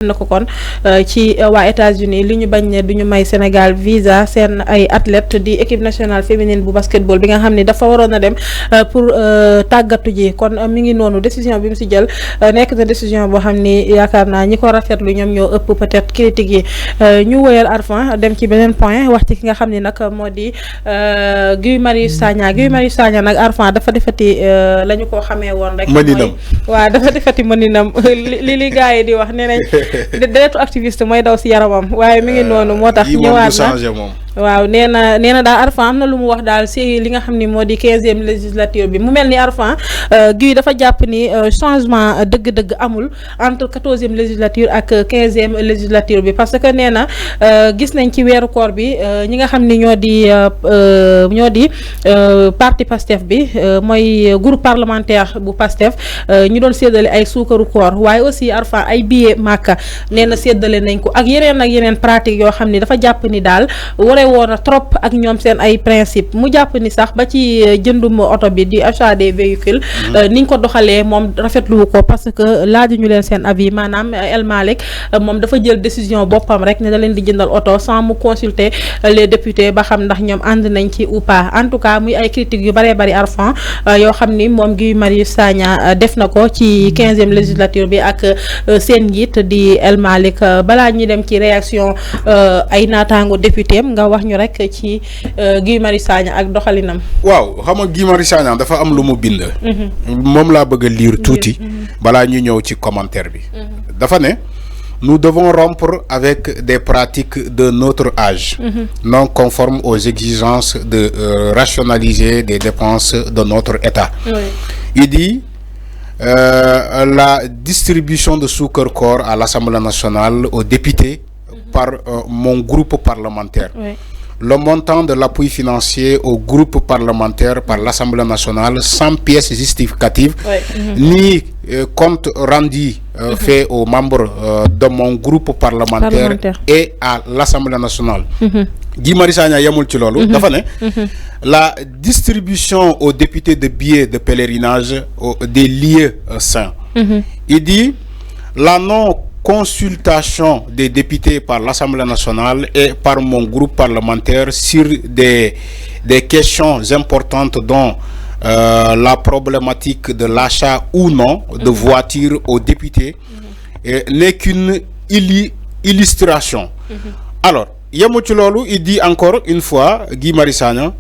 na ko kon ci waa États-Unis li ñu bañ ne du ñu may Sénégal visa seen ay athlètes di équipe nationale féminine bu basketball bi nga xam ni dafa waroon a dem pour tàggatu ji kon mi ngi noonu décision bi mu si jël nekk na décision boo xam ni yaakaar naa ñi ko rafetlu ñoom ñoo ëpp peut-être critique yi ñu wëyal Arfan dem ci beneen point wax ci ki nga xam ni nag moo di Guy Marius Sagna nag Arfan dafa defati la ñu ko xamee woon rek. mëninam waaw dafa defati mëninam li gars yi di wax nee nañ deretu activiste mooy daw si yaramam waaye mi ngi noonu moo tax ñëwaat na waaw nee na daal Arfan am na lu mu wax daal si li nga xam ni moo di 15e législature bi mu mel ni Arfan Guy dafa jàpp ni changement dëgg-dëgg amul entre 14e législature ak 15e législature bi parce que nee na gis nañ ci weeru koor bi ñi nga xam ni ñoo di parti Pastef bi mooy groupe parlementaire bu Pastef ñu doon séddale ay suukaru koor waaye aussi Arfan ay billet Màkka nee na séddale nañ ko ak yeneen pratique yoo xam ni dafa jàpp ni daal woon trop ak ñoom seen ay principe mu jàpp ni sax ba ci jëndum oto bi di achat des véhicules niñ ko doxalee moom rafetlu ko parce que laajuñu leen seen avis maanaam El Malick moom dafa jël décision boppam rek ne da leen di jëndal oto sans mu consulter les députés ba xam ndax ñoom ànd nañ ci ou pas en tout cas muy ay critiques yu bëree bëri Arfan yoo xam ni moom Guy Marius Sagna def na ko ci 15e législature bi ak seen njiit di El Malick balaa ñuy dem ci réaction ay naataango député nga wax ñu rek ci Guy Marius Sagna ak doxalinam. waaw xam nga Guy Marius Sagna dafa am lu mu bind. moom laa bëgg a lire tuuti. balaa ñu ñëw ci commentaire bi. dafa ne nous devons rompre avec des pratiques de notre âge. non conformes aux exigences de rationaliser des dépenses de notre État. Il dit la distribution de suukar koor à l'Assemblée nationale aux députés. Par mon groupe parlementaire. Le montant de l'appui financier au groupe parlementaire par l'Assemblée nationale sans pièces justificatives ni compte rendu fait aux membres de mon groupe parlementaire et à l'Assemblée nationale. Guy Marius Sagna yamul ci loolu dafa ne la distribution aux députés de billets de pèlerinage des lieux saints. Il dit la consultation des députés par l'Assemblée nationale et par mon groupe parlementaire sur des questions importantes dont la problématique de l'achat ou non de voitures aux députés n'est qu'une illustration. Alors, il dit encore une fois, Guy Marius Sagna,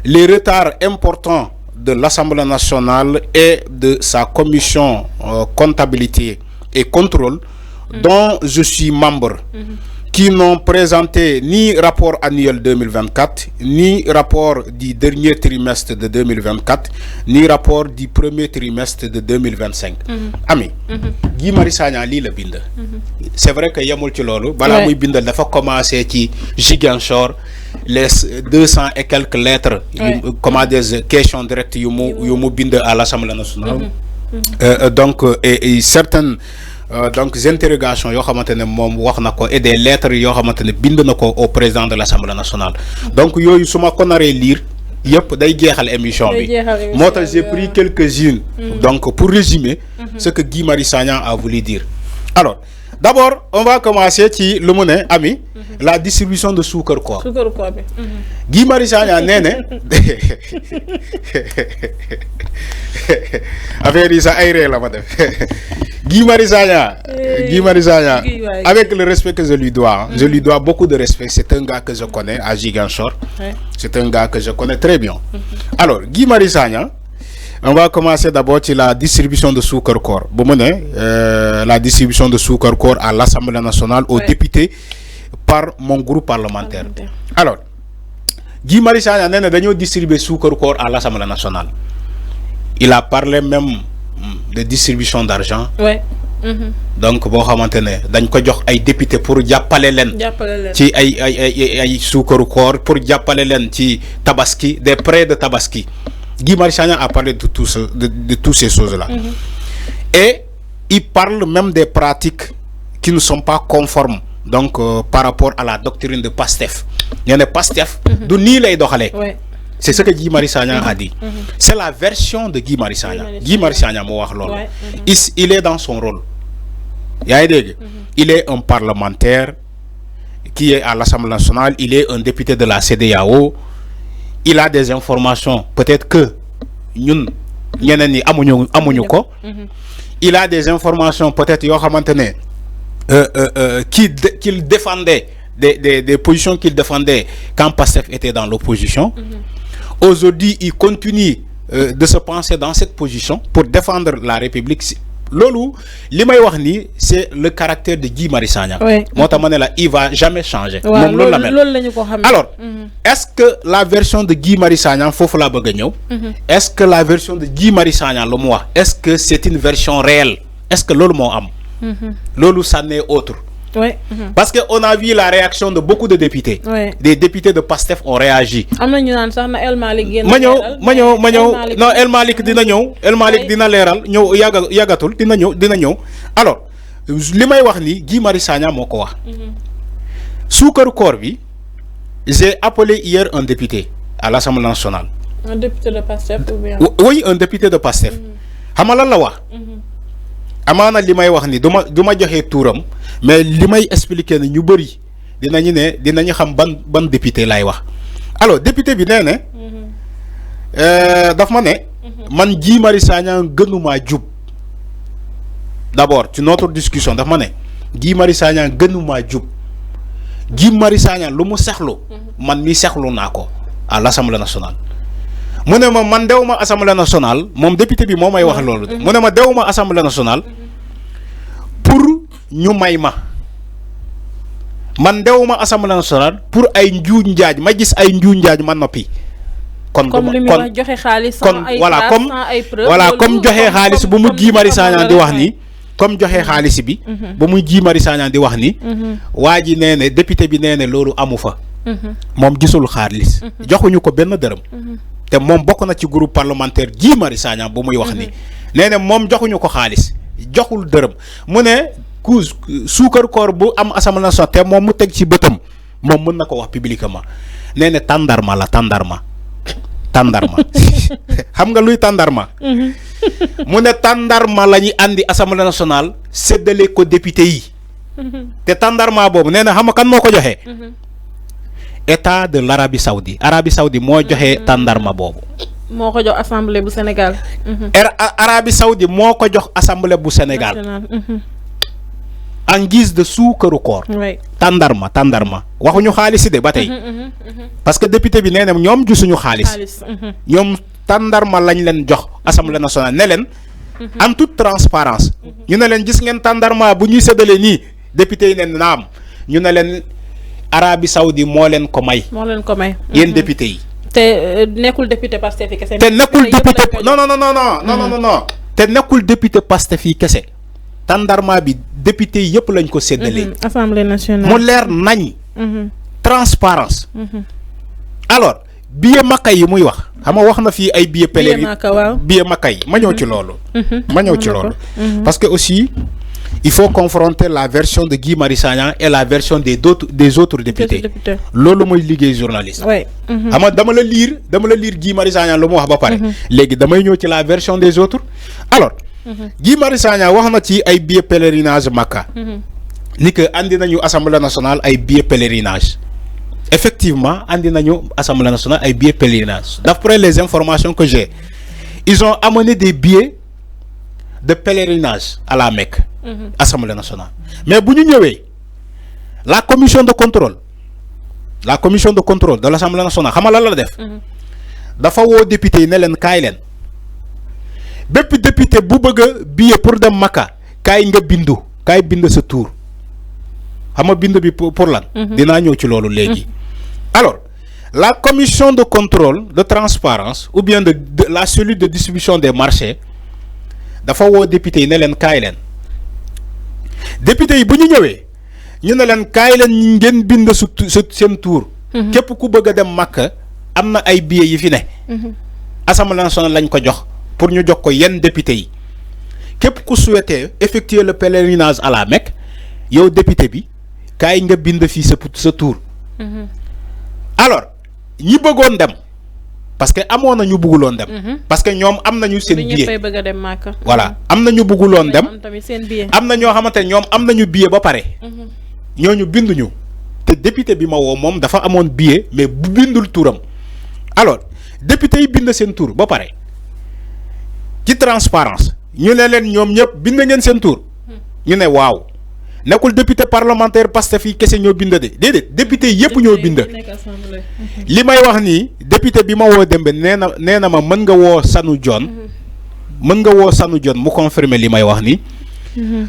les retards importants de l'Assemblée nationale et de sa commission comptabilité et contrôle dont je suis membre, qui n'ont présenté ni rapport annuel 2024, ni rapport du dernier trimestre de 2024, ni rapport du premier trimestre de 2025. Ami, Guy Marius Sagna lii la bind. C'est vrai que yamul ci loolu. balaa muy bindal dafa commencé ci Ziguinchor les 200 et quelques lettres. comment des questions directes yu mu bind à l'Assemblée nationale. Donc et certaines donc interrogations yoo xamante ne moom wax na ko et des lettres yoo xamante ne bind na ko au président de l'Assemblée nationale. donc yooyu su ma ko naree lire yëpp day jeexal émission bi. moo tax j'ai pris quelques-unes. donc pour résumer ce que Guy Marius Sagna a voulu dire. Alors d'abord on va commencer ci lu mu ne Ami la distribution de suukar koor. suukaru koor bi. Guy Marius Sagna nee ne affaire yi sax ay ree la ma def. Guy Marius Sagna, avec le respect que je lui dois, je lui dois beaucoup de respect. C'est un gars que je connais à Ziguinchor. C'est un gars que je connais très bien. Alors, Guy Marius Sagna, on va commencer d'abord sur la distribution de suukar koor. La distribution de suukar koor à l'Assemblée nationale aux députés par mon groupe parlementaire. Alors, Guy Marius Sagna nee na dañoo distribuer suukar koor à l'Assemblée nationale. Il a parlé même de distribution d'argent. Donc boo xamante ne dañ ko jox ay député pour jàppale leen ci ay suukaru koor pour jàppale leen ci tabaski des prêts de tabaski. Guy Marius Sagna a parlé de toutes ces choses-là. Et il parle même des pratiques qui ne sont pas conformes donc par rapport à la doctrine de Pastef. Il y a Pastef du nii lay doxalee. C'est ce que Guy Marius Sagna a dit. C'est la version de Guy Marius Sagna. Guy Marius Sagna moo wax loolu. Il est dans son rôle. il est un parlementaire qui est à l'Assemblée nationale, il est un député de la CEDEAO, il a des informations peut-être que ñun ñeneen ñi amuñu ko. Il a des informations peut-être yoo xamante ne qu'il défendait des positions qu'il défendait quand Pastef était dans l'opposition. Aujourd'hui, il continue de se penser dans cette position pour défendre la République. Lolo, li may wax ni c'est le caractère de Guy Marius Sagna. Moo tax ma ne la il va jamais changer. moom loolu la mel. Alors, est-ce que la version de Guy Marius Sagna foofu laa bëgg a ñëw. Est-ce que la version de Guy Marius Sagna lu mu wax est-ce que c'est une version réelle? Est-ce que loolu moo am? Loolu ça n'est autre. Parce que on a vu la réaction de beaucoup de députés. Des députés de Pastef ont réagi. am na ñu naan sax na El Malick génn. ma ñëw non El Malick dina ñëw. El Malick dina leeral ñëw yàggatul dina ñëw alors li may wax ni Guy Marius Sagna moo ko wax. suukaru koor bi j'ai appelé hier un député à l'Assemblée nationale. Un député de Pastef ou bien? Oui, un député de Pastef. xam nga lan la wax. amaana li may wax ni du ma joxe tuuram mais li may expliquer ni ñu bëri dinañu xam ban député lay wax. Alors député bi nee ne daf ma ne man Guy Marius Sagna gënumaa jub. D'abord ci notre discussion daf ma ne Guy Marius Sagna gënumaa jub. Guy Marius Sagna lu mu sexlu man mi sexlu naa ko à l'Assemblée nationale. mu ne ma man dewuma Assemblée nationale moom député bi moo may wax loolu. mu ne ma dewuma Assemblée nationale pour ñu may ma. man dewuma Assemblée nationale pour ay njuuj njaaj ma gis ay njuuj njaaj ma noppi. kon comme li muy wax joxe xaalis sans ay voilà comme joxe xaalis bu mu Guy Marius Sagna di wax ni. comme joxe xaalis bi. ba muy Guy Marius Sagna di wax ni. waa ji nee ne député bi nee ne loolu amu fa. moom gisul xaalis. joxuñu ko benn dërëm. te moom bokk na ci groupe parlementaire Guy Marius Sagna bu muy wax ni. nee na moom joxuñu ko xaalis joxul dërëm mu ne ku suukar koor bu am Assemblée nationale te moom mu teg ci bëtam moom mën na ko wax publiquement nee na tàndarma la tàndarma xam nga luy tàndarma. mu ne tàndarma la ñuy andi Assemblée nationale séddale ko député yi. te tàndarma boobu nee na xam nga kan moo ko joxe. État de l'Arabie Saoudite moo joxe tàndarma boobu. moo ko jox assemblée bu Sénégal. Arabie Saoudite moo ko jox assemblée bu Sénégal. en guise de suukaru koor. tàndarma waxuñu xaalis de ba tey. parce que député bi nee na ñoom gisuñu xaalis. ñoom tàndarma lañ leen jox assemblée nationale ne leen. en toute transparence ñu ne leen gis ngeen tàndarma bu ñuy séddale nii député yi ne naam ñu ne leen. Arabie Saoudite moo leen ko may. yéen député yi. te nekkul député Pastef yi kese. te nekkul député non. te nekkul député Pastef yi kese. tàndarma bi député yi yëpp lañ ko séddalee. Assemblée nationale mu leer nañ. transparence alors billet Makka yi muy wax xam nga wax na fii ay billet pèlerin billet Makka yi ma ñëw ci loolu. parce que aussi. Il faut confronter la version de Guy Marius Sagna et la version des autres députés. Lolo moy liggéey journaliste. xam nga dama la lire Guy Marius Sagna lu mu wax ba pare. Légui damay ñëw ci la version des autres. Alors, Guy Marius Sagna wax na ci ay billets pèlerinage Makka. Ni que andi nañu Assemblée nationale ay billets pèlerinage. Effectivement, andi nañu Assemblée nationale ay billets pèlerinage. D'après les informations que j'ai, ils ont amené des billets de pèlerinage à la Mecque. Assemblée nationale. Mais bu ñu ñëwee la commission de contrôle de l'Assemblée nationale xam nga lan la def. dafa woo député yi ne leen kaay leen bépp député bu bëgg billet pour dem Makka kaay bind sa tour xam nga bind bi pour lan. dinaa ñëw ci loolu léegi. alors la commission de contrôle de transparence ou bien de la cellule de distribution des marchés dafa woo député yi ne leen kaay leen. député yi bu ñu ñëwee ñu ne leen kaay leen ngeen bind seen tour. képp ku bëgg a dem Makka am na ay billets yi fi ne. Assemblée nationale lañ ko jox pour ñu jox ko yenn député yi képp ku souhaiter effectuer le pèlerinage à la Mecque yow député bi kaay nga bind fii sa tour. alors ñi bëggoon dem parce que amoon na ñu bëgguloon dem. parce que ñoom am nañu seen billet bëgg a dem Màkka. voilà am na ñu bëgguloon dem. am tamit seen billet. am na ñoo xamante ne ñoom am nañu billet ba pare. ñooñu binduñu te député bi ma woo moom dafa amoon billet mais bu bindul turam alors député yi bind seen tur ba pare ci transparence ñu ne leen ñoom ñëpp bind ngeen seen tur ñu ne waaw nekkul député parlementaire Pastef yi kese ñoo bind de déedéet député yëpp ñoo bind. li may wax nii député bi ma woo Dembe nee na ma mën nga woo Sanu John mën nga woo Sanu John mu confirmer li may wax nii.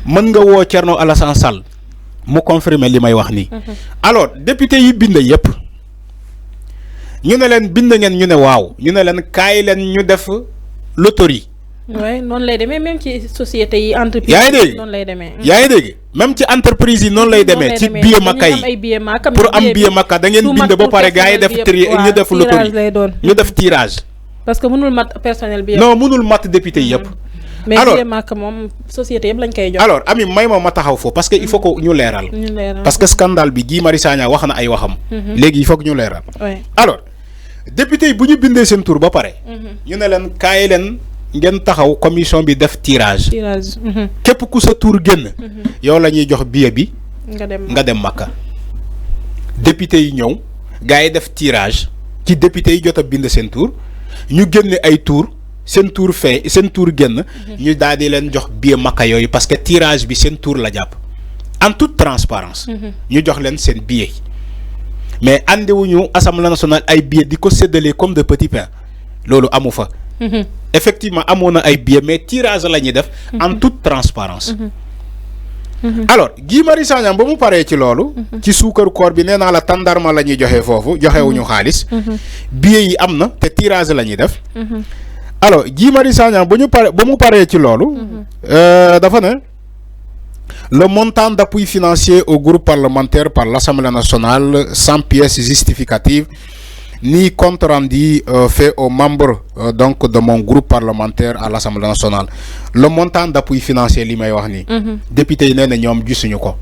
mën nga woo Thierno Alassane Sall mu confirmer li may wax nii. alors député yi bind yëpp ñu ne leen bind ngeen ñu ne waaw ñu ne leen kaay leen ñu def loterie. oui noonu lay demee même ci société yi entreprise. yaa ngi dégg noonu lay demee. yaa ngi dégg même ci entreprise yi noonu lay demee. ci billet Makka yi pour am billet Makka da ngeen bind ba pare gars yi def ñu def loterie ñu def tirage. parce que mënul mat personnel bi yëpp. non mënul mat député yëpp. mais billet Makka moom société yëpp lañ koy jox. alors Ami may ma taxaw foofu parce que il faut que ñu leeral. parce que scandale bi Guy Marius Sagna wax na ay waxam. léegi il faut que ñu leeral. alors député yi bu ñu bindee seen tur ba pare. ñu ne leen kaay leen ngeen taxaw commission bi def tirage. képp ku sa tur génn. yow la ñuy jox billet bi. nga dem Makka. député yi ñëw gars yi def tirage ci député yi jot a bind seen tur ñu génne ay tur seen tur seen tur génn. ñu daal di leen jox billet Makka yooyu parce que tirage bi seen tur la jàpp en toute transparence ñu jox leen seen billet. mais àndiwuñu assemblée nationale ay billets di ko séddale comme de petits pains loolu amu fa. effectivement amoon na ay billets mais tirage la ñuy def. en toute transparence alors Guy Marius Sagna ba mu paree ci loolu. ci suukaru koor bi nee naa la tàndarma la ñuy joxe foofu joxewuñu xaalis. billets yi am na te tirage la ñuy def. alors Guy Marius Sagna ba mu paree ci loolu. dafa ne. Le montant d'appui financier au groupe parlementaire par l'Assemblée nationale sans pièce justificative ni compte rendu fait aux membres donc de mon groupe parlementaire à l'Assemblée nationale. Le montant d'appui financier li may wax ni député yi nee na ñoom gisuñu ko